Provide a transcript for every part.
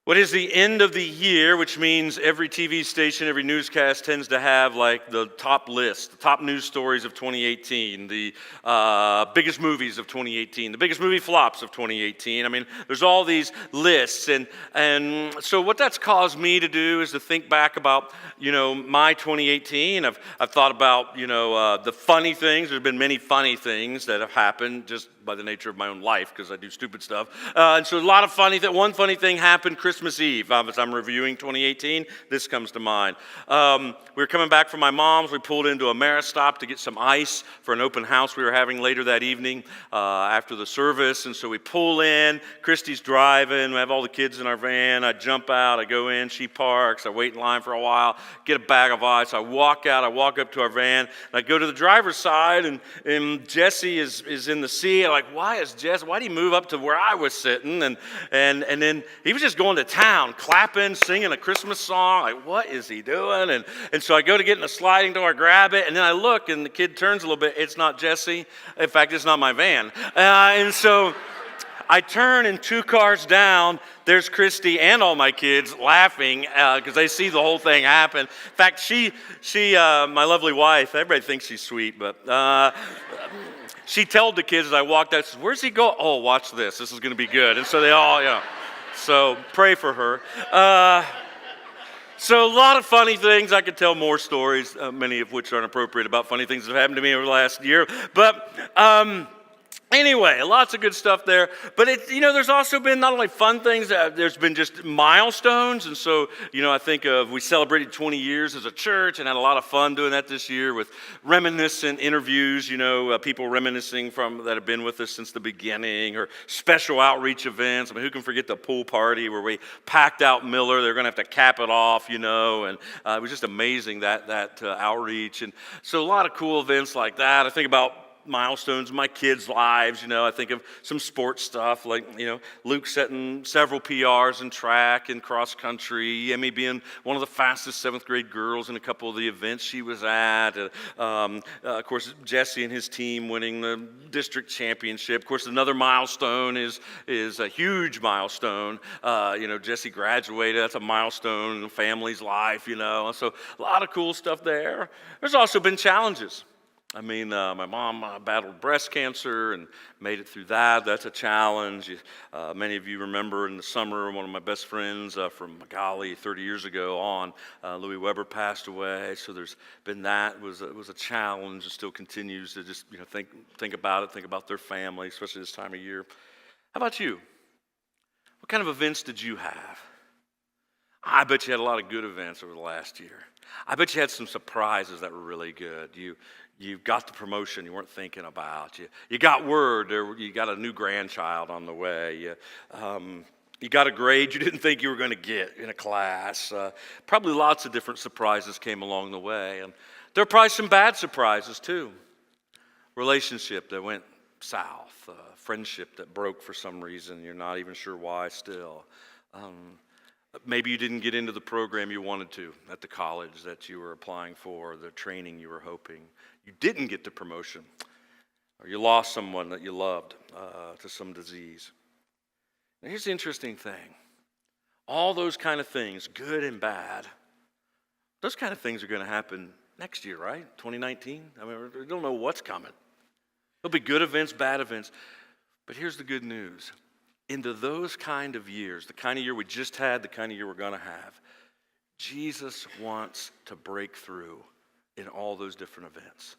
What is the end of the year, which means every TV station, every newscast tends to have like the top list, the top news stories of 2018, the biggest movies of 2018, the biggest movie flops of 2018. I mean, there's all these lists. And so what that's caused me to do is to think back about, my 2018. I've thought about, the funny things. There's been many funny things that have happened just by the nature of my own life because I do stupid stuff. And so a lot of one funny thing happened Christmas Eve. As I'm reviewing 2018, this comes to mind. We were coming back from my mom's. We pulled into a Maristop to get some ice for an open house we were having later that evening after the service. And so we pull in. Christy's driving. We have all the kids in our van. I jump out. I go in. She parks. I wait in line for a while. Get a bag of ice. I walk out. I walk up to our van. And I go to the driver's side, and Jesse is in the seat. I'm like, why did he move up to where I was sitting? And then he was just going to town, clapping, singing a Christmas song. Like, what is he doing? And so I go to get in the sliding door, grab it, and then I look, and the kid turns a little bit. It's not Jesse. In fact, it's not my van. And so I turn, and 2 cars down, there's Christy and all my kids laughing because they see the whole thing happen. In fact, she, my lovely wife, everybody thinks she's sweet, but she told the kids as I walked out, she says, "Where's he go?" "Oh, watch this. This is going to be good." And so they all, so pray for her. So a lot of funny things. I could tell more stories, many of which aren't appropriate, about funny things that have happened to me over the last year. But anyway, lots of good stuff there. But there's also been not only fun things, there's been just milestones. And so, I think we celebrated 20 years as a church and had a lot of fun doing that this year with reminiscent interviews, people reminiscing that have been with us since the beginning, or special outreach events. I mean, who can forget the pool party where we packed out Miller? They're going to have to cap it off, and it was just amazing that outreach. And so a lot of cool events like that. I think about milestones in my kids' lives. I think of some sports stuff like, Luke setting several PRs in track and cross country, Emmy being one of the fastest 7th grade girls in a couple of the events she was at. Of course, Jesse and his team winning the district championship. Of course, another milestone is a huge milestone. Jesse graduated. That's a milestone in the family's life, So a lot of cool stuff there. There's also been challenges. I mean, my mom battled breast cancer and made it through that. That's a challenge. Many of you remember in the summer, one of my best friends from golly, 30 years ago on, Louis Weber passed away. So there's been that. It was a challenge. It still continues to just think about it, think about their family, especially this time of year. How about you? What kind of events did you have? I bet you had a lot of good events over the last year. I bet you had some surprises that were really good. You got the promotion you weren't thinking about. You got word, you got a new grandchild on the way. You got a grade you didn't think you were going to get in a class. Probably lots of different surprises came along the way. And there were probably some bad surprises too. Relationship that went south. Friendship that broke for some reason. You're not even sure why still. Maybe you didn't get into the program you wanted to at the college that you were applying for, the training you were hoping. You didn't get the promotion, or you lost someone that you loved to some disease. Now, here's the interesting thing. All those kind of things, good and bad, those kind of things are going to happen next year, right? 2019? I mean, we don't know what's coming. There'll be good events, bad events. But here's the good news. Into those kind of years, the kind of year we just had, the kind of year we're going to have, Jesus wants to break through in all those different events.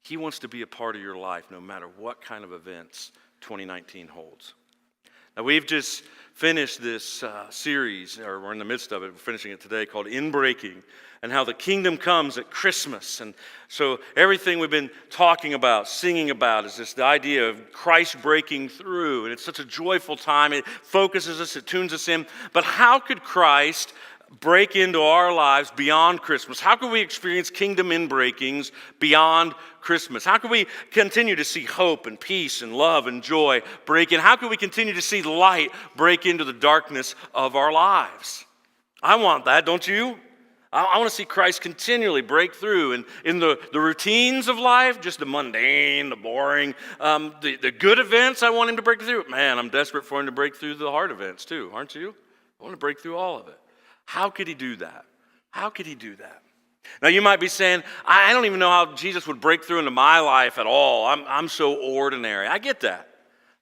He wants to be a part of your life no matter what kind of events 2019 holds. Now, we've just finished this series, or we're in the midst of it, we're finishing it today, called Inbreaking, and how the kingdom comes at Christmas. And so everything we've been talking about, singing about, is this the idea of Christ breaking through. And it's such a joyful time. It focuses us, it tunes us in. But how could Christ break into our lives beyond Christmas? How can we experience kingdom inbreakings beyond Christmas? How can we continue to see hope and peace and love and joy break in? How can we continue to see light break into the darkness of our lives? I want that, don't you? I want to see Christ continually break through in the routines of life, just the mundane, the boring, the good events. I want him to break through. Man, I'm desperate for him to break through the hard events too, aren't you? I want to break through all of it. How could he do that? How could he do that? Now you might be saying, I don't even know how Jesus would break through into my life at all. I'm so ordinary. I get that.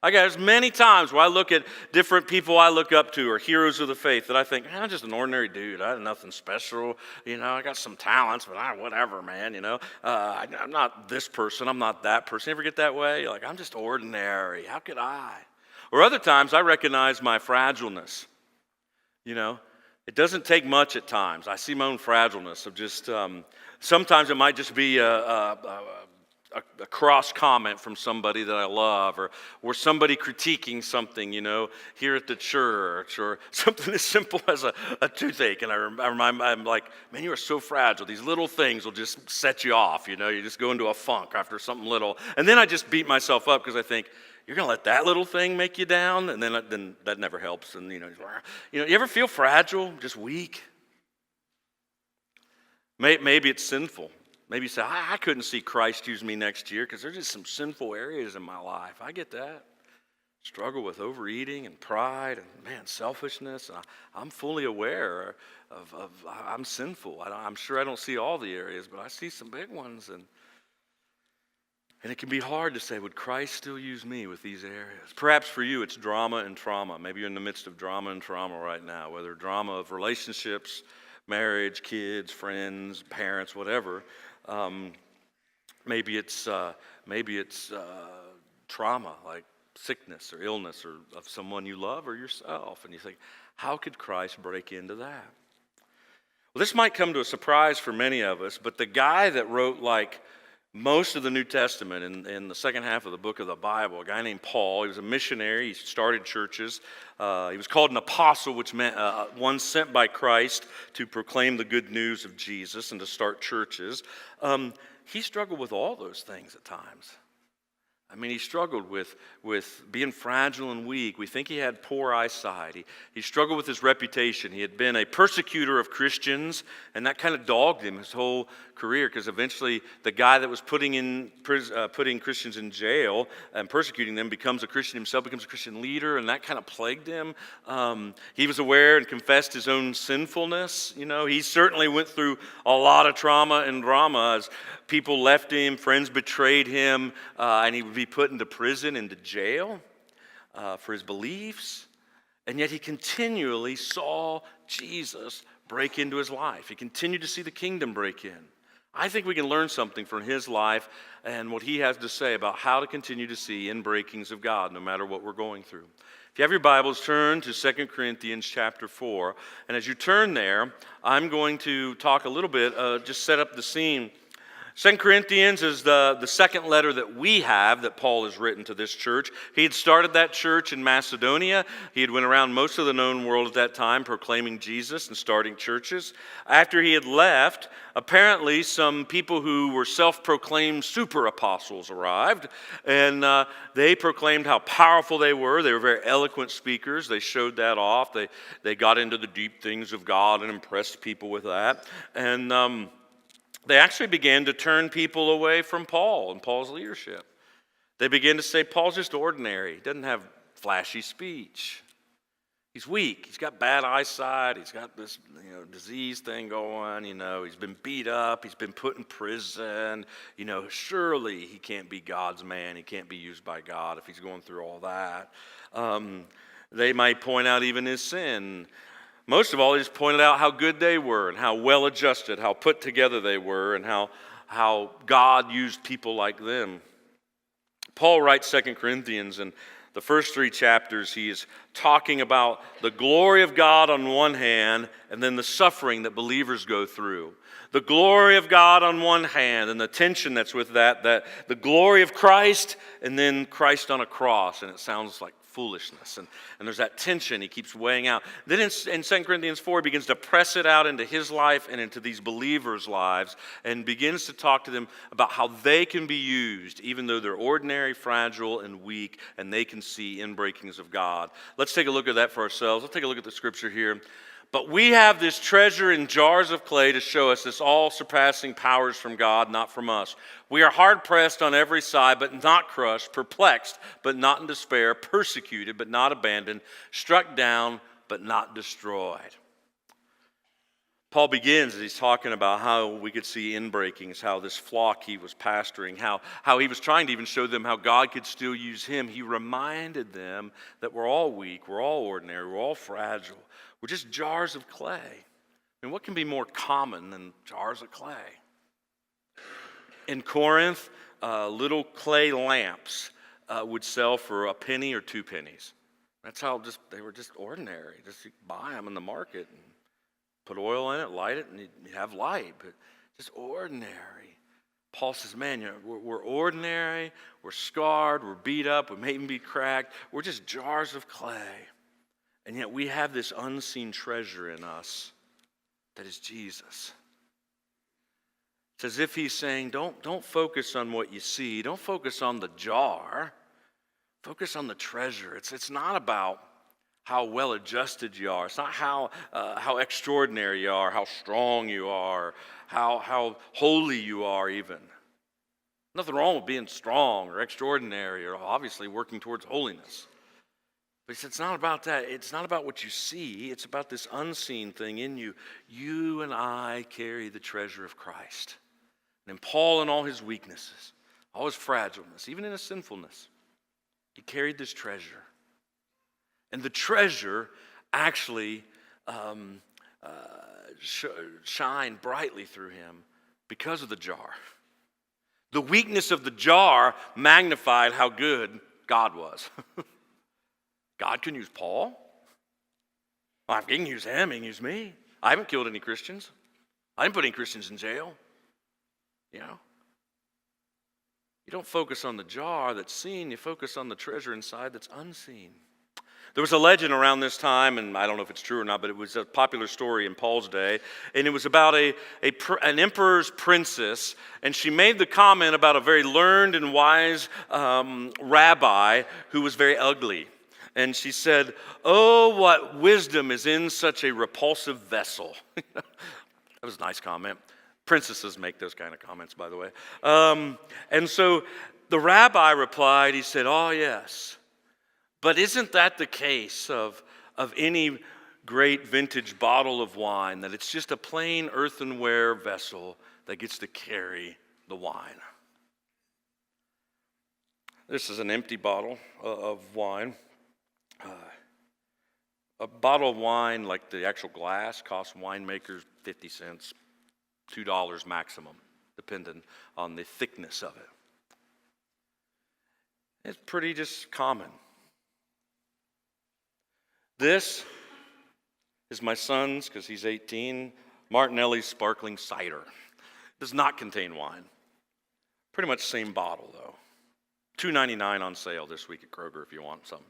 There's many times where I look at different people I look up to or heroes of the faith that I think, I'm just an ordinary dude. I have nothing special. I got some talents, but whatever, man. I'm not this person. I'm not that person. You ever get that way? You're like, I'm just ordinary. How could I? Or other times I recognize my fragileness. It doesn't take much at times. I see my own fragileness of just, sometimes it might just be a cross comment from somebody that I love, or somebody critiquing something, here at the church, or something as simple as a toothache. And I'm like, man, you are so fragile. These little things will just set you off. You just go into a funk after something little. And then I just beat myself up because I think, you're going to let that little thing make you down? And then that never helps. And, you ever feel fragile, just weak? Maybe it's sinful. Maybe you say, I couldn't see Christ use me next year because there's just some sinful areas in my life. I get that. Struggle with overeating and pride and, selfishness. I'm fully aware of I'm sinful. I'm sure I don't see all the areas, but I see some big ones. And it can be hard to say, would Christ still use me with these areas? Perhaps for you, it's drama and trauma. Maybe you're in the midst of drama and trauma right now, whether drama of relationships, marriage, kids, friends, parents, whatever. Maybe it's trauma, like sickness or illness or of someone you love or yourself. And you think, how could Christ break into that? Well, this might come to a surprise for many of us, but the guy that wrote most of the New Testament in the second half of the book of the Bible, a guy named Paul. He was a missionary. He started churches. He was called an apostle, which meant one sent by Christ to proclaim the good news of Jesus and to start churches. He struggled with all those things at times. He struggled with being fragile and weak. We think he had poor eyesight. He struggled with his reputation. He had been a persecutor of Christians, and that kind of dogged him his whole career, because eventually the guy that was putting Christians in jail and persecuting them becomes a Christian himself, becomes a Christian leader, and that kind of plagued him. He was aware and confessed his own sinfulness. He certainly went through a lot of trauma and drama as people left him, friends betrayed him, and he would be put into prison, into jail for his beliefs. And yet he continually saw Jesus break into his life. He continued to see the kingdom break in. I think we can learn something from his life and what he has to say about how to continue to see inbreakings of God no matter what we're going through. If you have your Bibles, turn to 2 Corinthians chapter 4. And as you turn there, I'm going to talk a little bit, just set up the scene. 2 Corinthians is the second letter that we have that Paul has written to this church. He had started that church in Macedonia. He had went around most of the known world at that time proclaiming Jesus and starting churches. After he had left, apparently some people who were self-proclaimed super apostles arrived, and they proclaimed how powerful they were. They were very eloquent speakers. They showed that off. They got into the deep things of God and impressed people with that. And they actually began to turn people away from Paul and Paul's leadership. They began to say, Paul's just ordinary. He doesn't have flashy speech. He's weak. He's got bad eyesight. He's got this disease thing going. He's been beat up. He's been put in prison. Surely he can't be God's man. He can't be used by God if he's going through all that. They might point out even his sin. Most of all, he just pointed out how good they were and how well adjusted, how put together they were, and how God used people like them. Paul writes 2 Corinthians, and the first 3 chapters, he is talking about the glory of God on one hand, and then the suffering that believers go through. The glory of God on one hand, and the tension that's with that the glory of Christ, and then Christ on a cross, and it sounds like foolishness. And there's that tension he keeps weighing out. Then in 2 Corinthians 4, he begins to press it out into his life and into these believers' lives, and begins to talk to them about how they can be used, even though they're ordinary, fragile, and weak, and they can see inbreakings of God. Let's take a look at that for ourselves. Let's take a look at the scripture here. But we have this treasure in jars of clay to show us this all-surpassing powers from God, not from us. We are hard-pressed on every side, but not crushed, perplexed, but not in despair, persecuted, but not abandoned, struck down, but not destroyed. Paul begins as he's talking about how we could see inbreakings, how this flock he was pastoring, how he was trying to even show them how God could still use him. He reminded them that we're all weak, we're all ordinary, we're all fragile. We're just jars of clay. I mean, what can be more common than jars of clay? In Corinth, little clay lamps would sell for a penny or 2 pennies. That's how they were just ordinary. Just you buy them in the market and put oil in it, light it, and you have light. But just ordinary. Paul says, man, we're ordinary, we're scarred, we're beat up, we may even be cracked. We're just jars of clay. And yet we have this unseen treasure in us that is Jesus. It's as if he's saying, don't focus on what you see. Don't focus on the jar. Focus on the treasure. It's not about how well adjusted you are. It's not how extraordinary you are, how strong you are, how holy you are even. Nothing wrong with being strong or extraordinary or obviously working towards holiness. But he said, it's not about that. It's not about what you see. It's about this unseen thing in you. You and I carry the treasure of Christ. And in Paul and all his weaknesses, all his fragileness, even in his sinfulness, he carried this treasure. And the treasure actually shined brightly through him because of the jar. The weakness of the jar magnified how good God was. God can use Paul. Well, if he can use him, he can use me. I haven't killed any Christians. I didn't put any Christians in jail. You know? You don't focus on the jar that's seen. You focus on the treasure inside that's unseen. There was a legend around this time, and I don't know if it's true or not, but it was a popular story in Paul's day, and it was about an emperor's princess, and she made the comment about a very learned and wise rabbi who was very ugly. And she said, "Oh, what wisdom is in such a repulsive vessel." That was a nice comment. Princesses make those kind of comments, by the way. And so the rabbi replied, he said, "Oh, yes. But isn't that the case of any great vintage bottle of wine, that it's just a plain earthenware vessel that gets to carry the wine?" This is an empty bottle of wine. A bottle of wine, like the actual glass, costs winemakers 50 cents, $2 maximum, depending on the thickness of it. It's pretty just common. This is my son's, because he's 18, Martinelli's sparkling cider. It does not contain wine. Pretty much same bottle, though. $2.99 on sale this week at Kroger if you want some.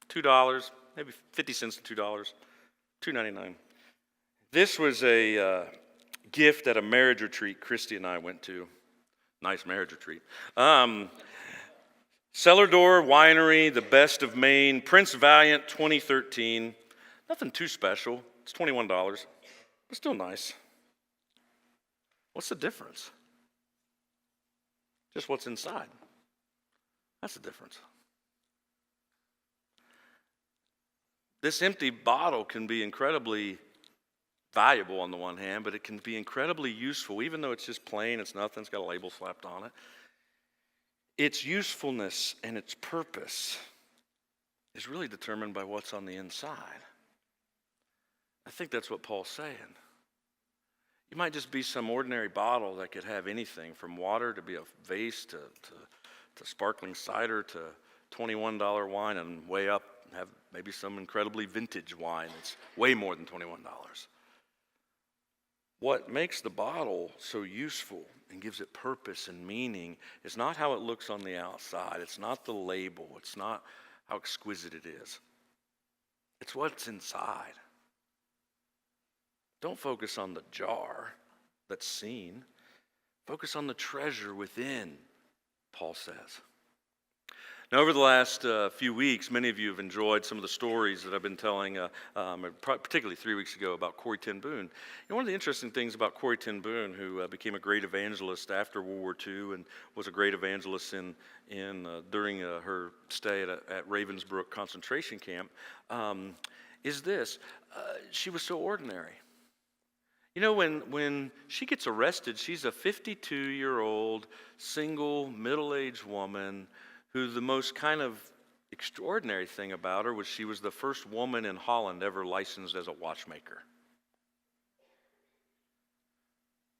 $2, maybe 50 cents to $2, $2.99. This was a gift at a marriage retreat Christy and I went to. Nice marriage retreat. Cellar Door Winery, the best of Maine, Prince Valiant 2013. Nothing too special. It's $21, but still nice. What's the difference? Just what's inside. That's the difference. This empty bottle can be incredibly valuable on the one hand, but it can be incredibly useful, even though it's just plain, it's nothing, it's got a label slapped on it. Its usefulness and its purpose is really determined by what's on the inside. I think that's what Paul's saying. You might just be some ordinary bottle that could have anything from water to be a vase to sparkling cider to $21 wine, and way up have maybe some incredibly vintage wine that's way more than $21. What makes the bottle so useful and gives it purpose and meaning is not how it looks on the outside. It's not the label. It's not how exquisite it is. It's what's inside. Don't focus on the jar that's seen. Focus on the treasure within, Paul says. Now, over the last few weeks, many of you have enjoyed some of the stories that I've been telling, particularly 3 weeks ago, about Corrie ten Boom. One of the interesting things about Corrie ten Boom, who became a great evangelist after World War II and was a great evangelist during her stay at Ravensbrück concentration camp, is this. She was so ordinary. When she gets arrested, she's a 52-year-old, single, middle-aged woman who the most kind of extraordinary thing about her was she was the first woman in Holland ever licensed as a watchmaker.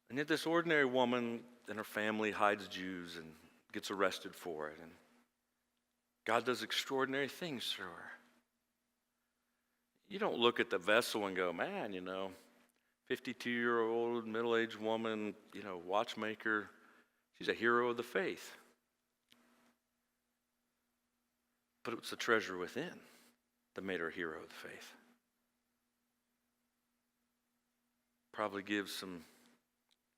And yet this ordinary woman and her family hides Jews and gets arrested for it. And God does extraordinary things through her. You don't look at the vessel and go, man, 52-year-old, middle-aged woman, watchmaker, she's a hero of the faith. But it was the treasure within that made her a hero of the faith. Probably gives some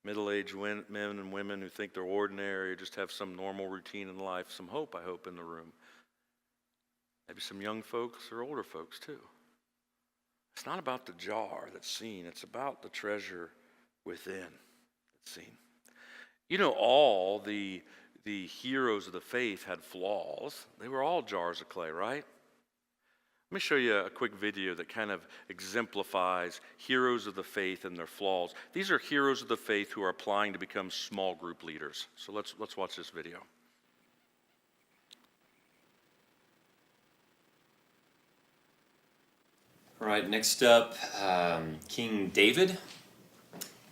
middle-aged men and women who think they're ordinary or just have some normal routine in life some hope, I hope, in the room. Maybe some young folks or older folks too. It's not about the jar that's seen. It's about the treasure within that's seen. All the heroes of the faith had flaws. They were all jars of clay, right? Let me show you a quick video that kind of exemplifies heroes of the faith and their flaws. These are heroes of the faith who are applying to become small group leaders. So let's watch this video. All right, next up, King David.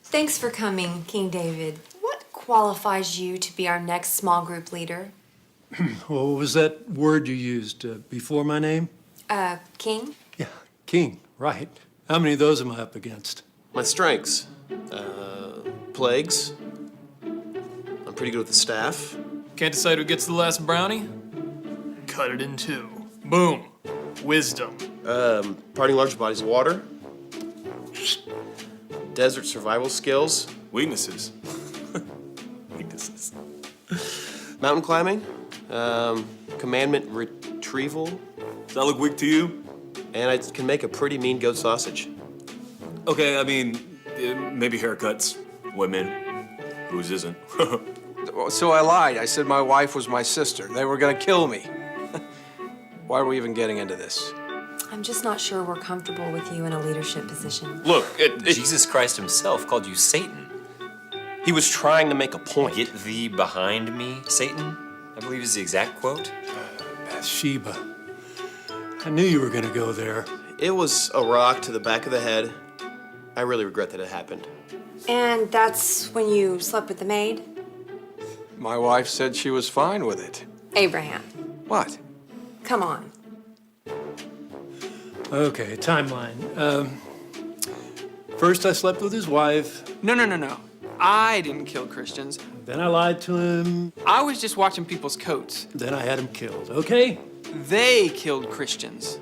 Thanks for coming, King David. What qualifies you to be our next small group leader? Well, what was that word you used before my name? King? Yeah, king, right. How many of those am I up against? My strengths. Plagues. I'm pretty good with the staff. Can't decide who gets the last brownie? Cut it in two. Boom. Wisdom. Parting large bodies of water. Desert survival skills. Weaknesses. Weaknesses. Mountain climbing. Commandment retrieval. Does that look weak to you? And I can make a pretty mean goat sausage. Okay, I mean, maybe haircuts. Women. Whose isn't? So I lied. I said my wife was my sister. They were gonna kill me. Why are we even getting into this? I'm just not sure we're comfortable with you in a leadership position. Look, Jesus Christ himself called you Satan. he was trying to make a point. Get thee behind me, Satan, I believe is the exact quote. Bathsheba. I knew you were going to go there. It was a rock to the back of the head. I really regret that it happened. And that's when you slept with the maid? My wife said she was fine with it. Abraham, What? come on. Okay, timeline. First I slept with his wife. No. I didn't kill Christians. Then I lied to him. I was just watching people's coats. Then I had him killed, okay? They killed Christians.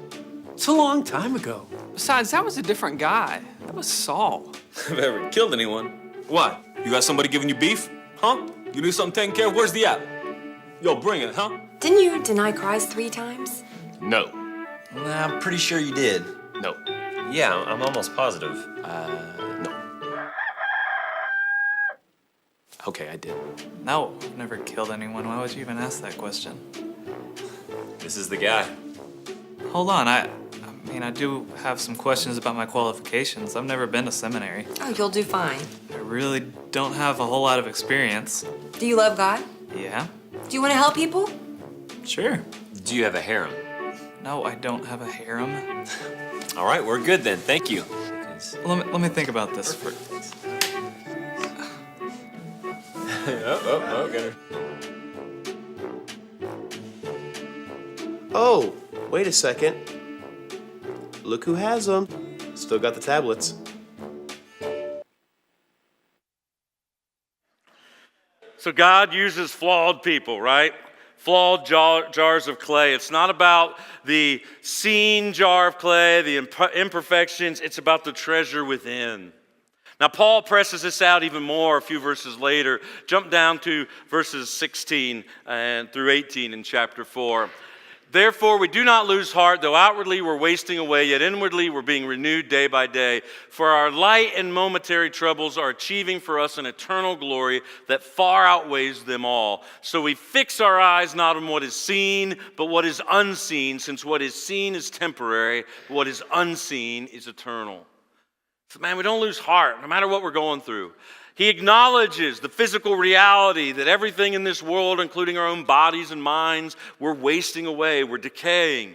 It's a long time ago. Besides, that was a different guy. That was Saul. Have I ever killed anyone? What? You got somebody giving you beef? Huh? You need something taken care of? Where's the app? Yo, bring it, huh? Didn't you deny Christ 3 times? No. Nah, I'm pretty sure you did. No. Yeah, I'm almost positive. No. Okay, I did. No, I've never killed anyone. Why would you even ask that question? This is the guy. Hold on, I mean, I do have some questions about my qualifications. I've never been to seminary. Oh, you'll do fine. I really don't have a whole lot of experience. Do you love God? Yeah? Do you want to help people? Sure. Do you have a harem? No, I don't have a harem. All right, we're good then. Thank you. Let me think about this for... Oh, got her. Oh, wait a second. Look who has them. Still got the tablets. So God uses flawed people, right? Flawed jars of clay. It's not about the seen jar of clay, the imperfections. It's about the treasure within. Now, Paul presses this out even more a few verses later. Jump down to verses 16 and through 18 in chapter 4. Therefore, we do not lose heart, though outwardly we're wasting away, yet inwardly we're being renewed day by day. For our light and momentary troubles are achieving for us an eternal glory that far outweighs them all. So we fix our eyes not on what is seen, but what is unseen, since what is seen is temporary, but what is unseen is eternal. So, man, we don't lose heart, no matter what we're going through. He acknowledges the physical reality that everything in this world, including our own bodies and minds, we're wasting away, we're decaying.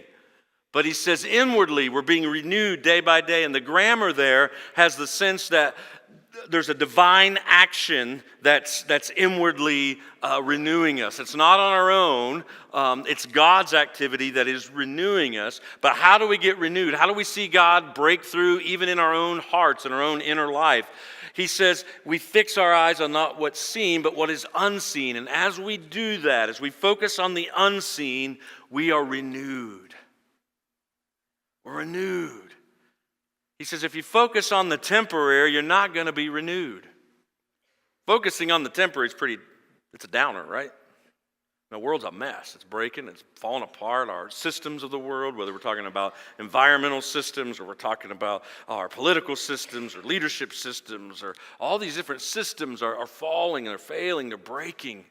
But he says inwardly we're being renewed day by day. And the grammar there has the sense that there's a divine action that's inwardly renewing us. It's not on our own. It's God's activity that is renewing us. But how do we get renewed? How do we see God break through even in our own hearts and our own inner life? He says we fix our eyes on not what's seen, but what is unseen. And as we do that, as we focus on the unseen, we are renewed. We're renewed. He says if you focus on the temporary, you're not going to be renewed. Focusing on the temporary it's a downer, right? The world's a mess. It's breaking. It's falling apart. Our systems of the world, whether we're talking about environmental systems or we're talking about our political systems or leadership systems, or all these different systems are falling and they're failing. They're breaking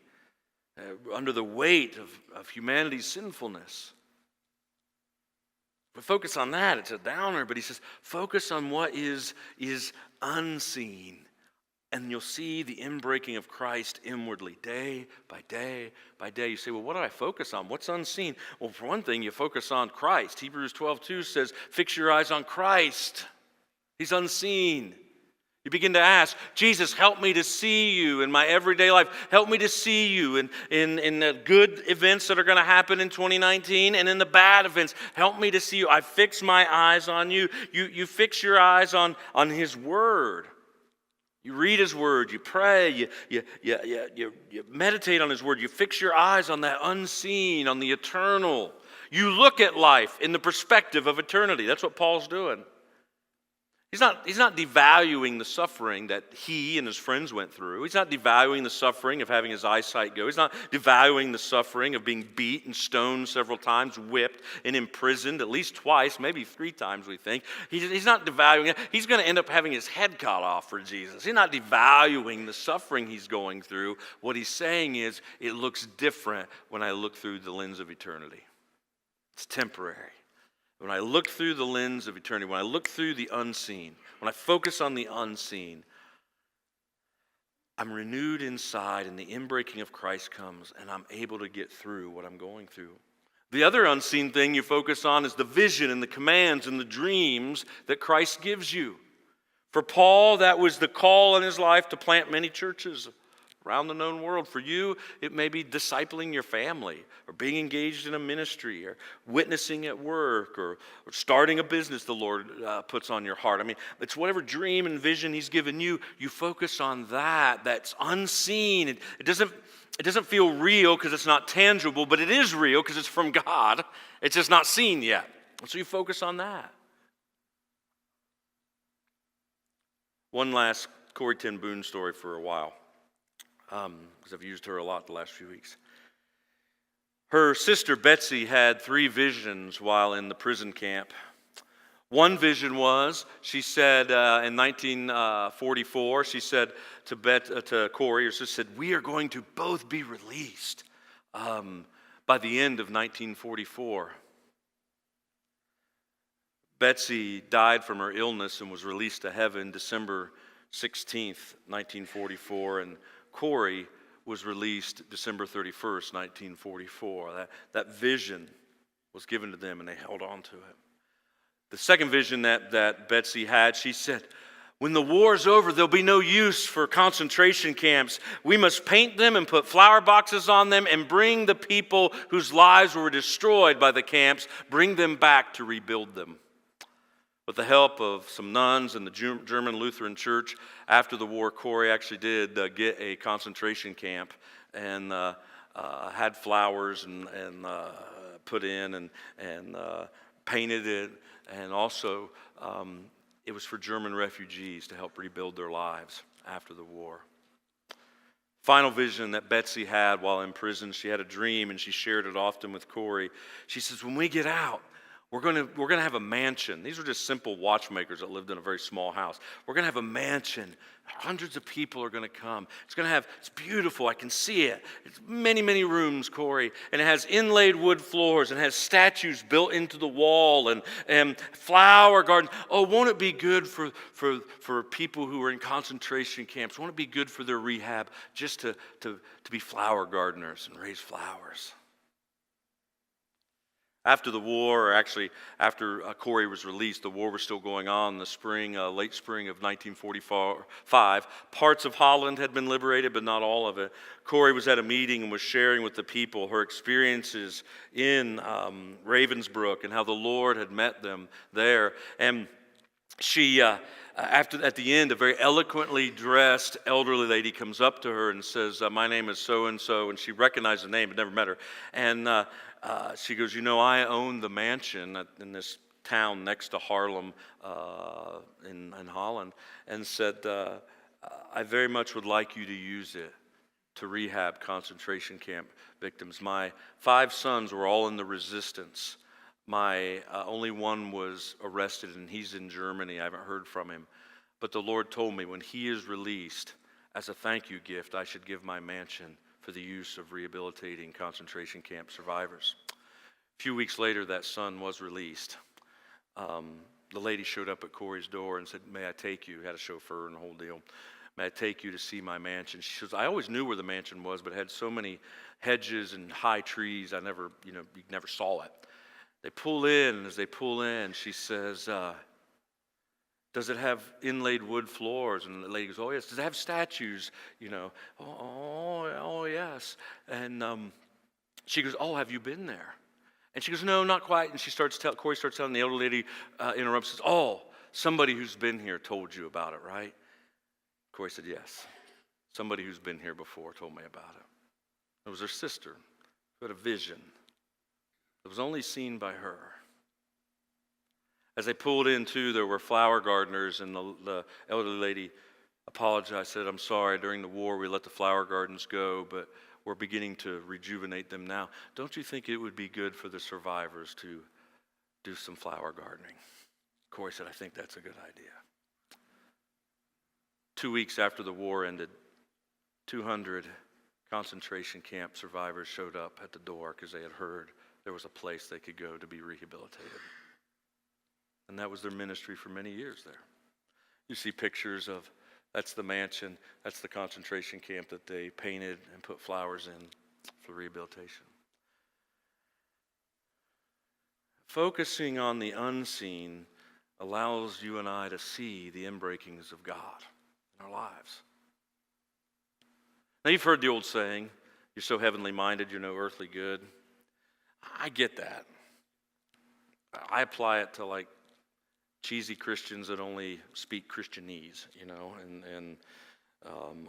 under the weight of humanity's sinfulness. But focus on that. It's a downer. But he says, focus on what is unseen. And you'll see the inbreaking of Christ inwardly, day by day by day. You say, well, what do I focus on? What's unseen? Well, for one thing, you focus on Christ. Hebrews 12:2 says, fix your eyes on Christ. He's unseen. You begin to ask, Jesus, help me to see you in my everyday life. Help me to see you in the good events that are going to happen in 2019 and in the bad events. Help me to see you. I fix my eyes on you. You fix your eyes on His Word. You read His Word, you pray, you meditate on His Word, you fix your eyes on that unseen, on the eternal. You look at life in the perspective of eternity. That's what Paul's doing. He's not devaluing the suffering that he and his friends went through. He's not devaluing the suffering of having his eyesight go. He's not devaluing the suffering of being beat and stoned several times, whipped and imprisoned at least twice, maybe 3 times we think. He's not devaluing it. He's going to end up having his head cut off for Jesus. He's not devaluing the suffering he's going through. What he's saying is it looks different when I look through the lens of eternity. It's temporary. When I look through the lens of eternity, when I look through the unseen, when I focus on the unseen, I'm renewed inside and the inbreaking of Christ comes and I'm able to get through what I'm going through. The other unseen thing you focus on is the vision and the commands and the dreams that Christ gives you. For Paul, that was the call in his life to plant many churches around the known world. For you, it may be discipling your family or being engaged in a ministry or witnessing at work or starting a business the Lord puts on your heart. I mean, it's whatever dream and vision He's given you. You focus on that's unseen. It doesn't feel real because it's not tangible, but it is real because it's from God. It's just not seen yet. So you focus on that. One last Corrie ten Boom story for a while. Because I've used her a lot the last few weeks. Her sister Betsy had 3 visions while in the prison camp. One vision was, she said in 1944, she said to Corrie, her sister said, we are going to both be released by the end of 1944. Betsy died from her illness and was released to heaven December 16th, 1944, and Corrie was released December 31st, 1944. That vision was given to them, and they held on to it. The second vision that Betsy had, she said, when the war's over, there'll be no use for concentration camps. We must paint them and put flower boxes on them and bring the people whose lives were destroyed by the camps, bring them back to rebuild them. With the help of some nuns in the German Lutheran Church, after the war, Corrie actually did get a concentration camp and had flowers and put in and painted it, and also It was for German refugees to help rebuild their lives after the war. Final vision that Betsy had while in prison, she had a dream and she shared it often with Corey. She says, when we get out, we're gonna have a mansion. These were just simple watchmakers that lived in a very small house. We're gonna have a mansion. Hundreds of people are gonna come. It's beautiful. I can see it. It's many, many rooms, Corey, and it has inlaid wood floors and has statues built into the wall and flower gardens. Oh, won't it be good for people who are in concentration camps? Won't it be good for their rehab just to be flower gardeners and raise flowers? After the war, or actually after Corey was released, the war was still going on in the spring, late spring of 1945. Parts of Holland had been liberated, but not all of it. Corey was at a meeting and was sharing with the people her experiences in Ravensbrück and how the Lord had met them there. And she, at the end, a very eloquently dressed elderly lady comes up to her and says, my name is so-and-so, and she recognized the name but never met her. And she goes, I own the mansion in this town next to Haarlem in Holland, and said, I very much would like you to use it to rehab concentration camp victims. My 5 sons were all in the resistance. My only one was arrested, and he's in Germany. I haven't heard from him. But the Lord told me when he is released, as a thank you gift, I should give my mansion for the use of rehabilitating concentration camp survivors. A few weeks later, that son was released. The lady showed up at Corey's door and said, may I take you? Had a chauffeur and the whole deal. May I take you to see my mansion? She says, I always knew where the mansion was, but it had so many hedges and high trees, you never saw it. They pull in, and as they pull in, she says, does it have inlaid wood floors? And the lady goes, oh, yes. Does it have statues? Oh, yes. And she goes, oh, have you been there? And she goes, no, not quite. And Corey starts telling, the elder lady interrupts, says, oh, somebody who's been here told you about it, right? Corey said, yes. Somebody who's been here before told me about it. It was her sister who had a vision. It was only seen by her. As they pulled in, too, there were flower gardeners, and the elderly lady apologized, said, I'm sorry, during the war we let the flower gardens go, but we're beginning to rejuvenate them now. Don't you think it would be good for the survivors to do some flower gardening? Corey said, I think that's a good idea. 2 weeks after the war ended, 200 concentration camp survivors showed up at the door because they had heard there was a place they could go to be rehabilitated. And that was their ministry for many years there. You see pictures of, that's the mansion, that's the concentration camp that they painted and put flowers in for rehabilitation. Focusing on the unseen allows you and I to see the inbreakings of God in our lives. Now, you've heard the old saying, you're so heavenly minded, you're no earthly good. I get that. I apply it to cheesy Christians that only speak Christianese,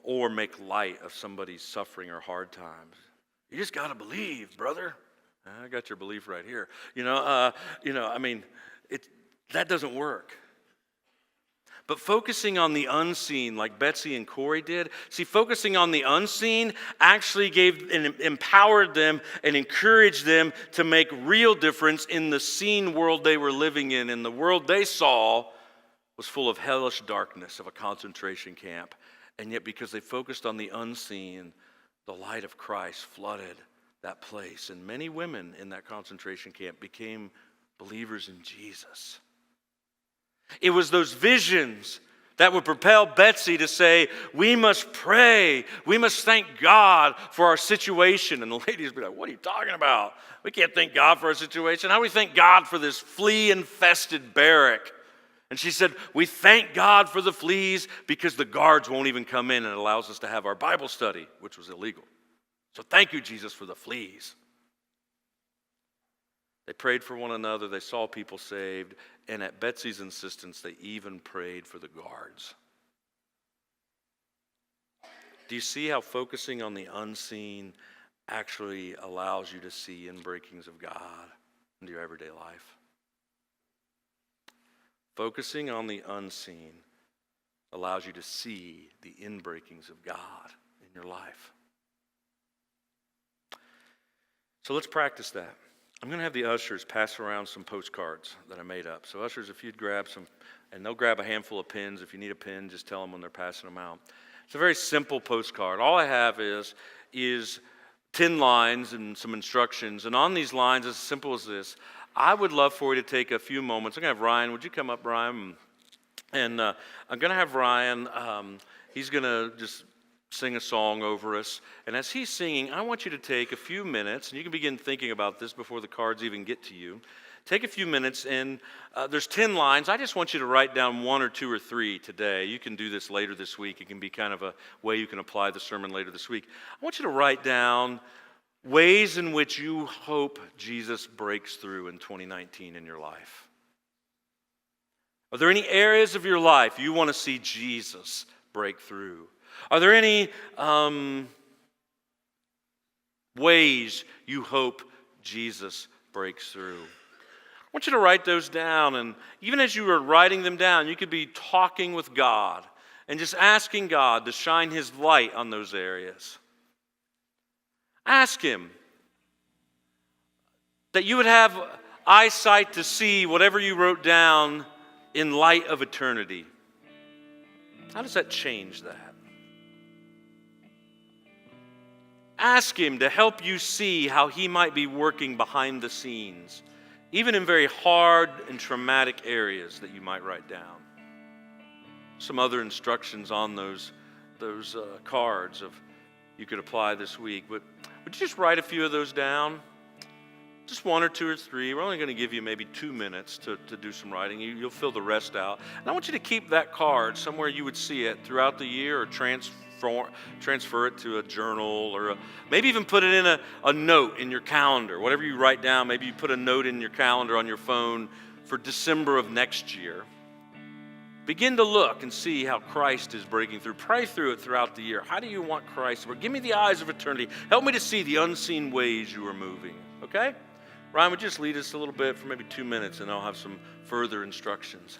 or make light of somebody's suffering or hard times. You just got to believe, brother. I got your belief right here. That doesn't work. But focusing on the unseen, like Betsy and Corey did, focusing on the unseen actually gave and empowered them and encouraged them to make real difference in the seen world they were living in. And the world they saw was full of hellish darkness of a concentration camp. And yet because they focused on the unseen, the light of Christ flooded that place. And many women in that concentration camp became believers in Jesus. It was those visions that would propel Betsy to say, we must pray. We must thank God for our situation. And the ladies would be like, what are you talking about? We can't thank God for our situation. How do we thank God for this flea-infested barrack? And she said, we thank God for the fleas because the guards won't even come in, and it allows us to have our Bible study, which was illegal. So thank you, Jesus, for the fleas. They prayed for one another. They saw people saved. And at Betsy's insistence, they even prayed for the guards. Do you see how focusing on the unseen actually allows you to see inbreakings of God into your everyday life? Focusing on the unseen allows you to see the inbreakings of God in your life. So let's practice that. I'm going to have the ushers pass around some postcards that I made up. So ushers, if you'd grab some, and they'll grab a handful of pens. If you need a pen, just tell them when they're passing them out. It's a very simple postcard. All I have is 10 lines and some instructions. And on these lines, as simple as this, I would love for you to take a few moments. I'm going to have Ryan. Would you come up, Ryan? And I'm going to have Ryan. He's going to just sing a song over us. And as he's singing, I want you to take a few minutes, and you can begin thinking about this before the cards even get to you. Take a few minutes, and there's 10 lines. I just want you to write down 1 or 2 or 3 today. You can do this later this week. It can be kind of a way you can apply the sermon later this week. I want you to write down ways in which you hope Jesus breaks through in 2019 in your life. Are there any areas of your life you want to see Jesus break through? Are there any ways you hope Jesus breaks through? I want you to write those down, and even as you are writing them down, you could be talking with God and just asking God to shine His light on those areas. Ask Him that you would have eyesight to see whatever you wrote down in light of eternity. How does that change that? Ask Him to help you see how He might be working behind the scenes, even in very hard and traumatic areas that you might write down. Some other instructions on those cards of you could apply this week. But would you just write a few of those down? Just 1 or 2 or 3. We're only going to give you maybe 2 minutes to do some writing. You'll fill the rest out. And I want you to keep that card somewhere you would see it throughout the year, or transfer it to a journal, or maybe even put it in a note in your calendar. Whatever you write down, maybe you put a note in your calendar on your phone for December of next year. Begin to look and see how Christ is breaking through. Pray through it throughout the year. How do you want Christ to work? Give me the eyes of eternity. Help me to see the unseen ways you are moving. Okay? Ryan, would you just lead us a little bit for maybe 2 minutes, and I'll have some further instructions.